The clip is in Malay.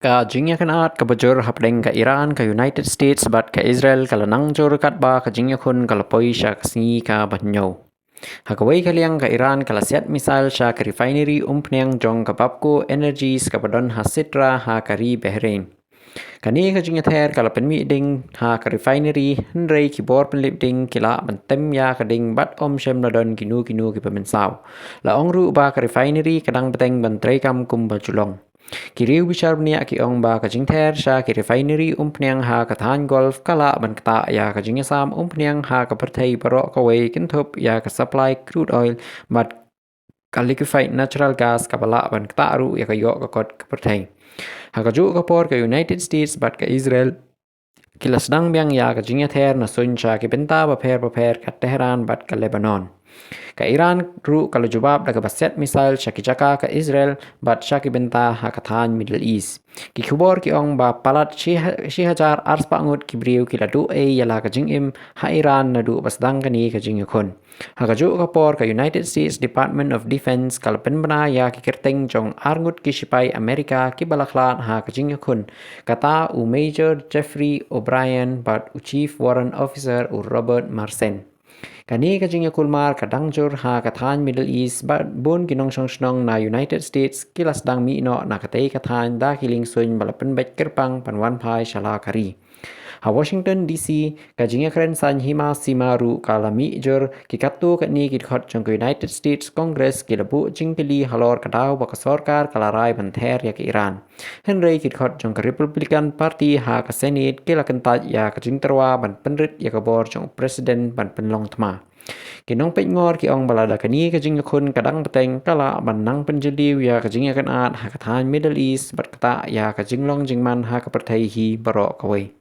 Kajingnya kan at kabajur hapdeng ka Iran ka United States bat ka Israel kala nangjur kat ba kajingnya kun kala poi sya kasni ka banyo. Hakawai kaliang ka Iran kala siat misal sya ka refinery umpnyang jong ka Babco Energies ka badon hasitra ha kari Bahrain. Kani kajingnya ther kala penmi ding ha ka refinery henrei kibor penlip ding kila bentem ya ka ding bat shem ladon kinu ki pemensau. La ongru ba ka refinery kadang beteng bantrai kam kum bajulong. Kiriu bishar niya ki ong ba kajing ther sha ki refinery umpnyang ha kathan golf kala ban kata ya kajing sam umpnyang ha ka perthai barok kawai kintup ya ka supply crude oil but ka liquefied natural gas ka bala ban kata ru ya ka yok ka kot ka perthai. Ha ka ju ka por ka United States bat ka Israel kila sedang biang ya kajing ther na sun sha ki benta ba pher ka Tehran bat ka Lebanon. Ka Iran ru kalau jawab daga baset misal syaki jaka ka Israel bat syaki benta hakatan Middle East. Ki kubor ki ong ba palat shihajar ars pangut ki briu ki ladu yala ka jingim ha Iran na du basdang kani ka jingikun. Ha ka ju ka por ka United States Department of Defense kala penbana ya ki kerteng jong arngut ki sipai Amerika ki balaklat ha ka jingikun. Kata u Major Jeffrey O'Brien bat u Chief Warrant Officer u Robert Marcen. Kani kajing kulmar kadangjur ha kathan Middle East bat bun kinong song na United States kilas dang mi no na katay kathan da kiling sun balapan bet kerpang panwan pai shala kari. Ha Washington DC kajing kren san hima simaru kala mi jur kikatu katni kikhot jong United States Congress kilabu jing pili halor kadaw baka sorkar kala rai banther ya ke Iran. Henry kikhot jong Republican Party ha ka Senate kila kentat ya kajing terwa ban penrit ya kabor jong President ban penlong tma. Kinong ngor ki ong balada kani kajing kun kadang beteng kala banang penjeliw ya kajing kan at ha kathan Middle East bat kata ya kajing long jingman ha ka perthai hi barok kawai.